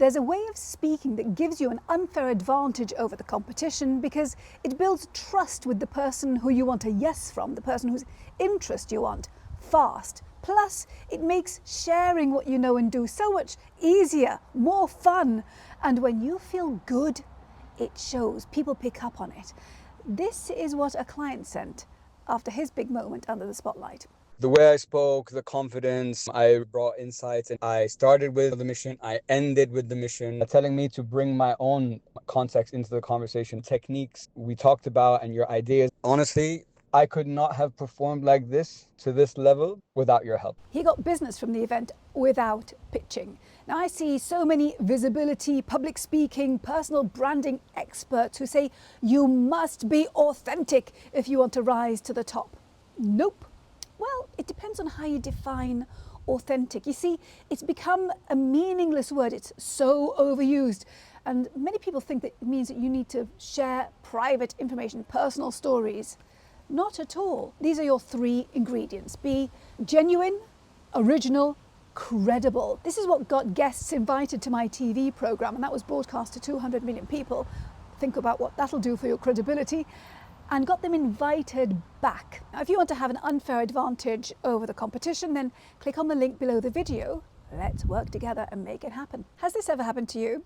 There's a way of speaking that gives you an unfair advantage over the competition because it builds trust with the person who you want a yes from, the person whose interest you want, fast. Plus, it makes sharing what you know and do so much easier, more fun. And when you feel good, it shows. People pick up on it. This is what a client sent after his big moment under the spotlight. The way I spoke, the confidence, I brought insights, and I started with the mission, I ended with the mission, telling me to bring my own context into the conversation, techniques we talked about and your ideas. Honestly, I could not have performed like this to this level without your help. He got business from the event without pitching. Now I see so many visibility, public speaking, personal branding experts who say you must be authentic if you want to rise to the top. Nope. Well, it depends on how you define authentic. You see, it's become a meaningless word. It's so overused. And many people think that it means that you need to share private information, personal stories. Not at all. These are your 3 ingredients. Be genuine, original, credible. This is what got guests invited to my TV program, and that was broadcast to 200 million people. Think about what that'll do for your credibility. And got them invited back. Now, if you want to have an unfair advantage over the competition, then click on the link below the video. Let's work together and make it happen. Has this ever happened to you?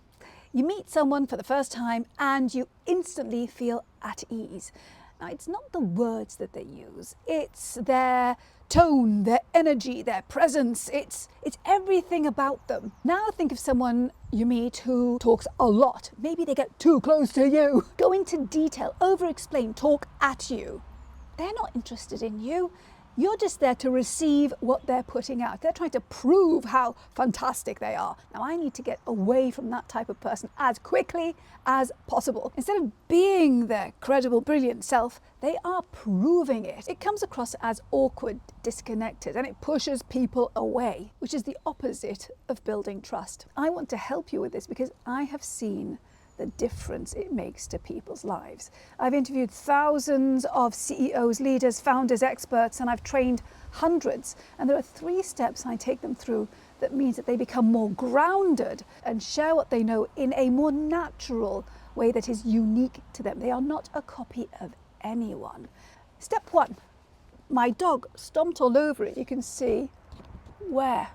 You meet someone for the first time and you instantly feel at ease. Now, it's not the words that they use, it's their tone, their energy, their presence, it's everything about them. Now think of someone you meet who talks a lot. Maybe they get too close to you. Go into detail, over-explain, talk at you. They're not interested in you. You're just there to receive what they're putting out. They're trying to prove how fantastic they are. Now, I need to get away from that type of person as quickly as possible. Instead of being their credible, brilliant self, they are proving it. It comes across as awkward, disconnected, and it pushes people away, which is the opposite of building trust. I want to help you with this because I have seen the difference it makes to people's lives. I've interviewed thousands of CEOs, leaders, founders, experts, and I've trained hundreds. And there are 3 steps I take them through that means that they become more grounded and share what they know in a more natural way that is unique to them. They are not a copy of anyone. Step 1, my dog stomped all over it. You can see where.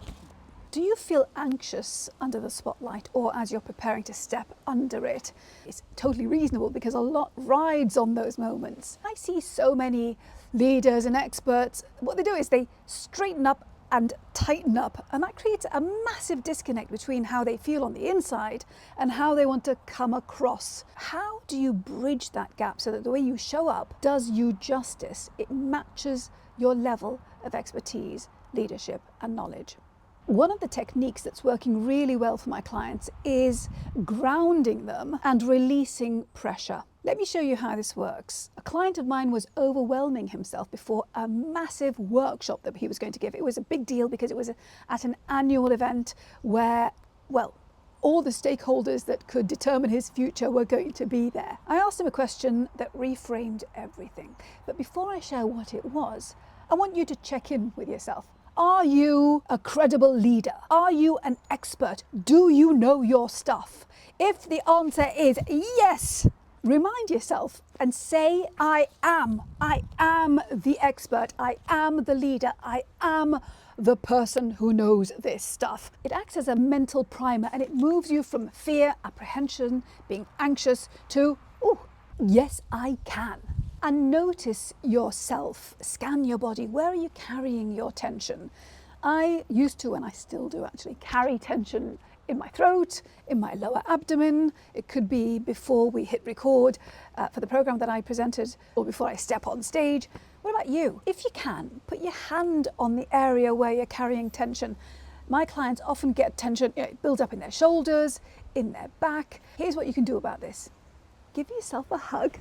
Do you feel anxious under the spotlight or as you're preparing to step under it? It's totally reasonable because a lot rides on those moments. I see so many leaders and experts, what they do is they straighten up and tighten up, and that creates a massive disconnect between how they feel on the inside and how they want to come across. How do you bridge that gap so that the way you show up does you justice? It matches your level of expertise, leadership, and knowledge. One of the techniques that's working really well for my clients is grounding them and releasing pressure. Let me show you how this works. A client of mine was overwhelming himself before a massive workshop that he was going to give. It was a big deal because it was at an annual event where, well, all the stakeholders that could determine his future were going to be there. I asked him a question that reframed everything. But before I share what it was, I want you to check in with yourself. Are you a credible leader? Are you an expert? Do you know your stuff? If the answer is yes, remind yourself and say, I am the expert. I am the leader. I am the person who knows this stuff. It acts as a mental primer and it moves you from fear, apprehension, being anxious to, oh, yes, I can. And notice yourself, scan your body. Where are you carrying your tension? I used to, and I still do actually, carry tension in my throat, in my lower abdomen. It could be before we hit record for the program that I presented or before I step on stage. What about you? If you can, put your hand on the area where you're carrying tension. My clients often get tension, build up in their shoulders, in their back. Here's what you can do about this. Give yourself a hug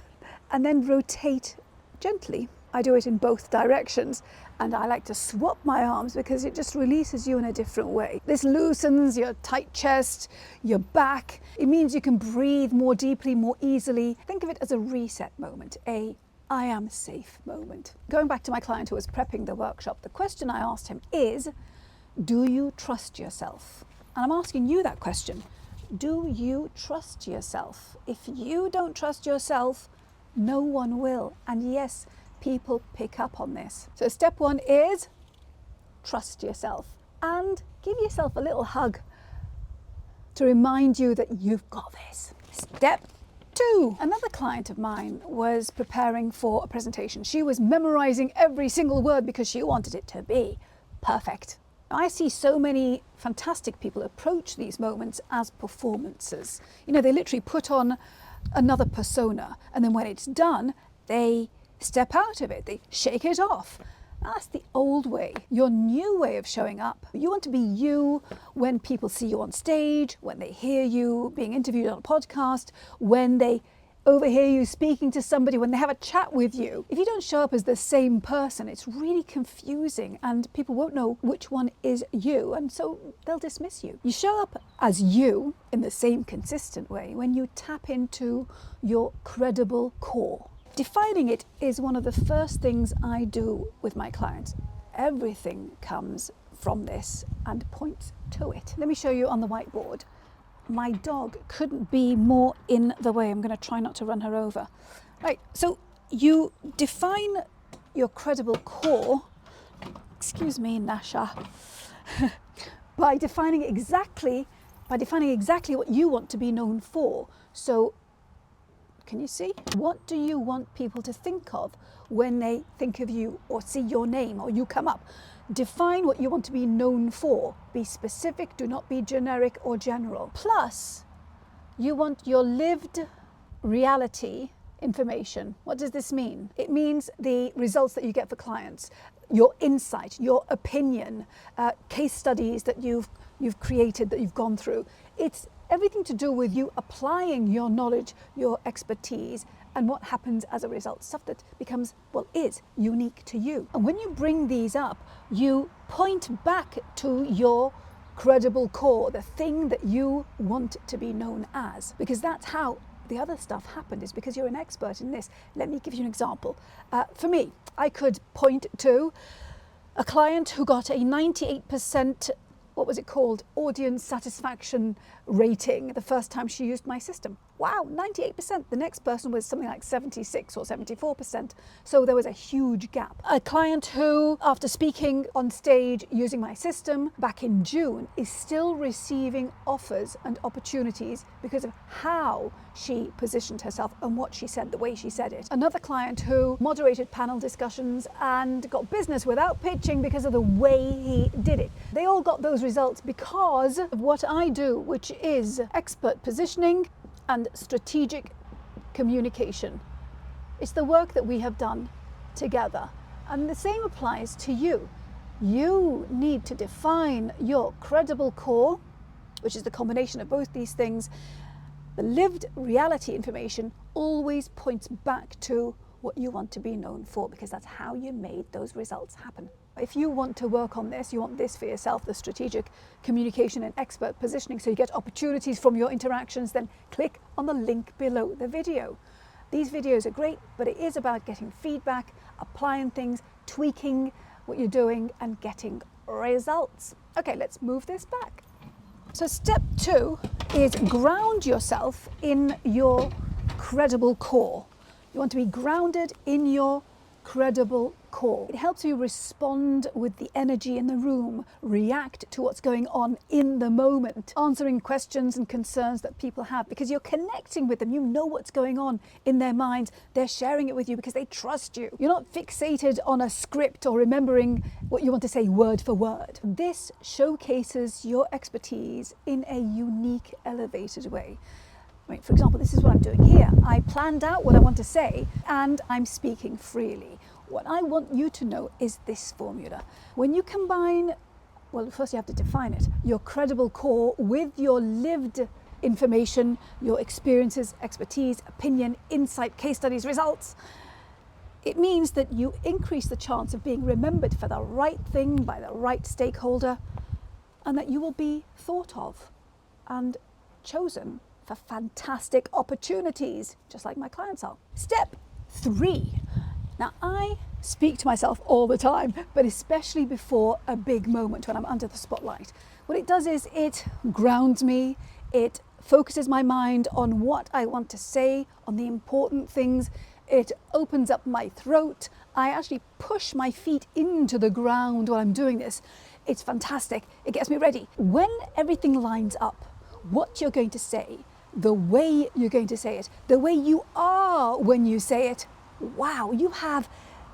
and then rotate gently. I do it in both directions, and I like to swap my arms because it just releases you in a different way. This loosens your tight chest, your back. It means you can breathe more deeply, more easily. Think of it as a reset moment, I am safe moment. Going back to my client who was prepping the workshop, the question I asked him is, do you trust yourself? And I'm asking you that question. Do you trust yourself? If you don't trust yourself, no one will. And yes, people pick up on this. So step 1 is trust yourself and give yourself a little hug to remind you that you've got this. Step 2. Another client of mine was preparing for a presentation. She was memorizing every single word because she wanted it to be perfect. I see so many fantastic people approach these moments as performances. You know, they literally put on another persona, and then when it's done, they step out of it, they shake it off. That's the old way. Your new way of showing up. You want to be you when people see you on stage, when they hear you being interviewed on a podcast, when they overhear you speaking to somebody, when they have a chat with you. If you don't show up as the same person, it's really confusing and people won't know which one is you, and so they'll dismiss you. You show up as you in the same consistent way when you tap into your credible core. Defining it is one of the first things I do with my clients. Everything comes from this and points to it. Let me show you on the whiteboard. My dog couldn't be more in the way. I'm going to try not to run her over. Right, so you define your credible core, excuse me, Nasha, by defining exactly what you want to be known for. So can you see? What do you want people to think of when they think of you or see your name or you come up? Define what you want to be known for. Be specific, do not be generic or general. Plus, you want your lived reality information. What does this mean? It means the results that you get for clients, your insight, your opinion, case studies that you've created, that you've gone through. It's everything to do with you applying your knowledge, your expertise, and what happens as a result, stuff that becomes, is unique to you. And when you bring these up, you point back to your credible core, the thing that you want to be known as, because that's how the other stuff happened, is because you're an expert in this. Let me give you an example. For me, I could point to a client who got a 98%, audience satisfaction rating the first time she used my system. Wow, 98%. The next person was something like 76 or 74%. So there was a huge gap. A client who, after speaking on stage using my system back in June, is still receiving offers and opportunities because of how she positioned herself and what she said, the way she said it. Another client who moderated panel discussions and got business without pitching because of the way he did it. They all got those results because of what I do, which is expert positioning and strategic communication. It's the work that we have done together. And the same applies to you. You need to define your credible core, which is the combination of both these things. The lived reality information always points back to what you want to be known for, because that's how you made those results happen. If you want to work on this, you want this for yourself, the strategic communication and expert positioning, so you get opportunities from your interactions, then click on the link below the video. These videos are great, but it is about getting feedback, applying things, tweaking what you're doing and getting results. Okay, let's move this back. So step 2 is ground yourself in your credible core. You want to be grounded in your credible core. It helps you respond with the energy in the room, react to what's going on in the moment, answering questions and concerns that people have, because you're connecting with them. You know what's going on in their minds. They're sharing it with you because they trust you. You're not fixated on a script or remembering what you want to say word for word. This showcases your expertise in a unique, elevated way. For example, this is what I'm doing here. I planned out what I want to say and I'm speaking freely. What I want you to know is this formula. When you combine, first you have to define it, your credible core with your lived information, your experiences, expertise, opinion, insight, case studies, results, it means that you increase the chance of being remembered for the right thing by the right stakeholder, and that you will be thought of and chosen for fantastic opportunities, just like my clients are. Step 3. Now, I speak to myself all the time, but especially before a big moment when I'm under the spotlight. What it does is it grounds me, it focuses my mind on what I want to say, on the important things. It opens up my throat. I actually push my feet into the ground while I'm doing this. It's fantastic. It gets me ready. When everything lines up, what you're going to say, the way you're going to say it, the way you are when you say it, wow, you have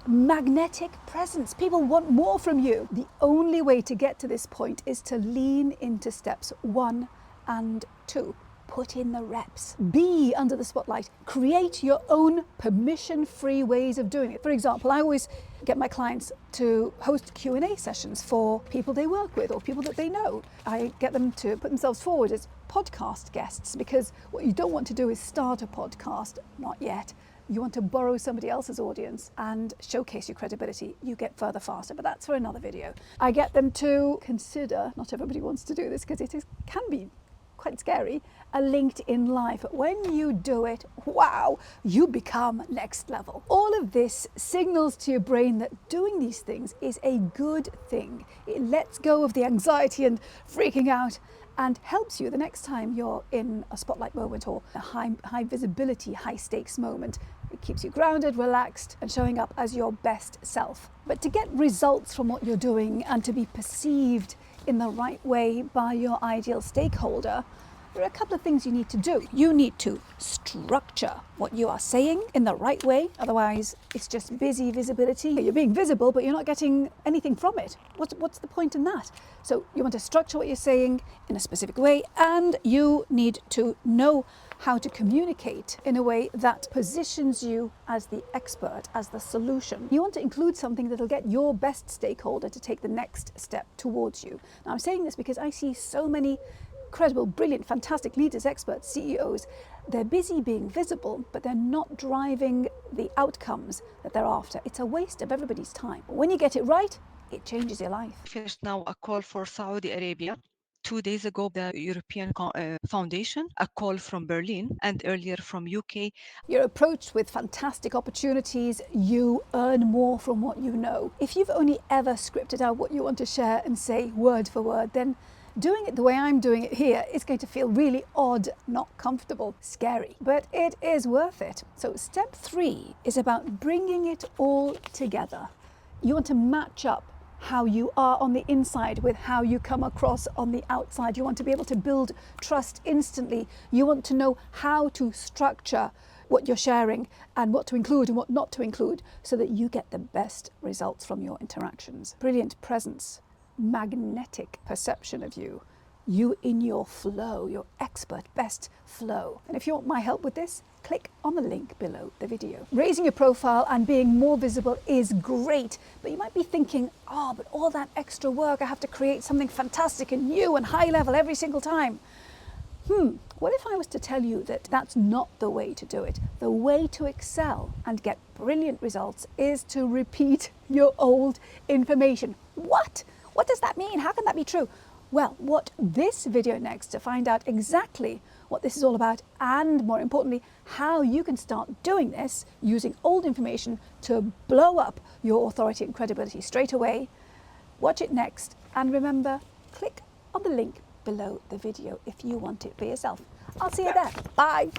magnetic presence. People want more from you. The only way to get to this point is to lean into steps 1 and 2. Put in the reps. Be under the spotlight. Create your own permission-free ways of doing it. For example, I always get my clients to host Q&A sessions for people they work with or people that they know. I get them to put themselves forward as podcast guests, because what you don't want to do is start a podcast, not yet. You want to borrow somebody else's audience and showcase your credibility. You get further faster, but that's for another video. I get them to consider, not everybody wants to do this because can be quite scary, a LinkedIn Live. But when you do it, wow, you become next level. All of this signals to your brain that doing these things is a good thing. It lets go of the anxiety and freaking out and helps you the next time you're in a spotlight moment or a high visibility, high stakes moment. It keeps you grounded, relaxed, and showing up as your best self. But to get results from what you're doing and to be perceived in the right way by your ideal stakeholder, there are a couple of things you need to do. You need to structure what you are saying in the right way. Otherwise, it's just busy visibility. You're being visible, but you're not getting anything from it. What's the point in that? So you want to structure what you're saying in a specific way, and you need to know how to communicate in a way that positions you as the expert, as the solution. You want to include something that'll get your best stakeholder to take the next step towards you. Now, I'm saying this because I see so many incredible, brilliant, fantastic leaders, experts, CEOs. They're busy being visible, but they're not driving the outcomes that they're after. It's a waste of everybody's time. When you get it right, it changes your life. Finished now a call for Saudi Arabia. 2 days ago, the European Foundation, a call from Berlin, and earlier from UK. You're approached with fantastic opportunities. You earn more from what you know. If you've only ever scripted out what you want to share and say word for word, then doing it the way I'm doing it here is going to feel really odd, not comfortable, scary, but it is worth it. So step 3 is about bringing it all together. You want to match up how you are on the inside with how you come across on the outside. You want to be able to build trust instantly. You want to know how to structure what you're sharing and what to include and what not to include so that you get the best results from your interactions. Brilliant presence, magnetic perception of you, you in your flow, your expert best flow. And if you want my help with this, click on the link below the video. Raising your profile and being more visible is great, but you might be thinking, oh, but all that extra work, I have to create something fantastic and new and high level every single time. What if I was to tell you that that's not the way to do it? The way to excel and get brilliant results is to repeat your old information. What? What does that mean? How can that be true? Well, watch this video next to find out exactly what this is all about and, more importantly, how you can start doing this using old information to blow up your authority and credibility straight away. Watch it next, and remember, click on the link below the video if you want it for yourself. I'll see you there. Bye.